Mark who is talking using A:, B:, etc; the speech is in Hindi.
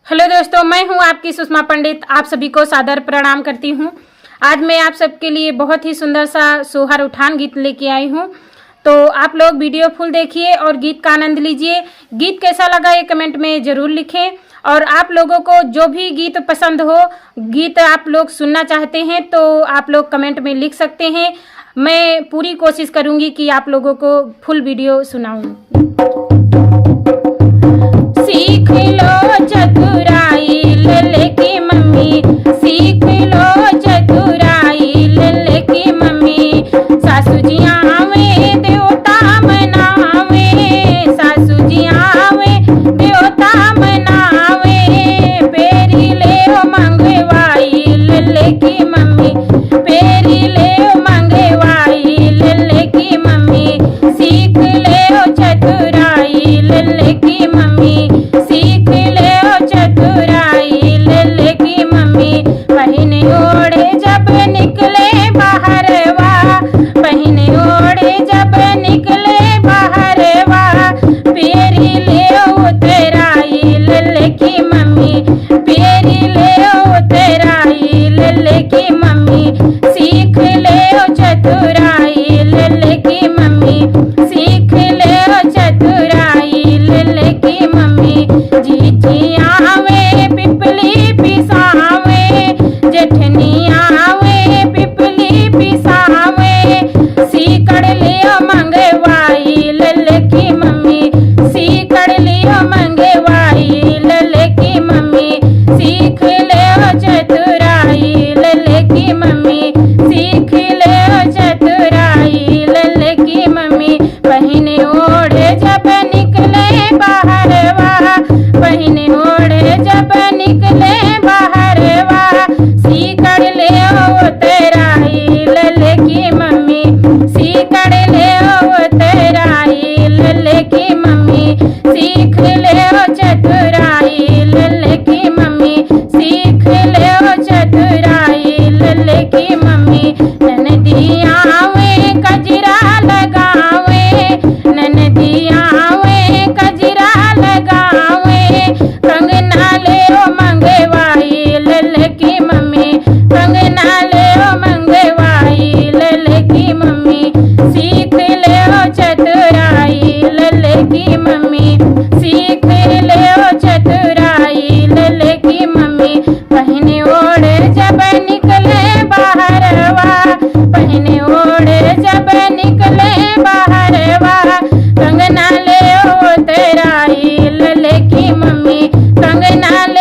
A: हेलो दोस्तों, मैं हूं आपकी सुषमा पंडित। आप सभी को सादर प्रणाम करती हूं। आज मैं आप सबके लिए बहुत ही सुंदर सा सोहर उठान गीत लेके आई हूं, तो आप लोग वीडियो फुल देखिए और गीत का आनंद लीजिए। गीत कैसा लगा ये कमेंट में ज़रूर लिखें, और आप लोगों को जो भी गीत पसंद हो, गीत आप लोग सुनना चाहते हैं तो आप लोग कमेंट में लिख सकते हैं। मैं पूरी कोशिश करूँगी कि आप लोगों को फुल वीडियो सुनाऊँ। सीख लो चतुराई लल्ले की मम्मी, सीख लो चतुराई लल्ले की मम्मी। सासू जी आवे देवता मनावे, सासू जी आवे देवता मनावे। पेरी ले मंगवाई लल्ले की मम्मी, पेरी ले मंगवाई लल्ले की मम्मी। सीख ले चतुराई लल्ले की मम्मी, सीख ले चतुराई लल्ले की मम्मी। पहने ओढ़े जब निकले बाहरवा, पहने ओढ़े जब निकले बाहरवा। पेरी ले उतराई लल्ले की मम्मी, पेरी ले उतराई लल्ले की मम्मी। सीख ले चतुराई लल्ले की मम्मी, सीख ले चतुराई लल्ले की मम्मी। जीजी आवे पिपली पिसावे, जेठनी आवे पिपली पिसावे। सीकड़ लियो मंगवाई लल्ले की मम्मी, सीकड़ लियो मंगवाई लल्ले की मम्मी। सीख ले चतुराई लल्ले की मम्मी, सीख ले चतुराई लल्ले की मम्मी। पहने ओढ़े जब निकले बाहरवा, पहने ओढ़े जब निकले बाहरवा। सीकड़ ले उतराई लल्ले की मम्मी, सीकड़ ले उतराई लल्ले की मम्मी। सीख ले चतुराई लल्ले की मम्मी, सीख ले चतुराई लल्ले की मम्मी। ननदी आवे कजरा लगावे, ननदी आवे कजरा लगावे। कंगना ले मंगवाई लल्ले की मम्मी, कंगना ले मंगवाई लल्ले की मम्मी। सीख ले चतुराई लल्ले की मम्मी, सीख ले चतुराई लल्ले की मम्मी। पहने ओढ़े जब निकले बाहरवा, पहने ओढ़े जब निकले बाहरवा। कंगना ले उतराई लल्ले की मम्मी, कंगना ले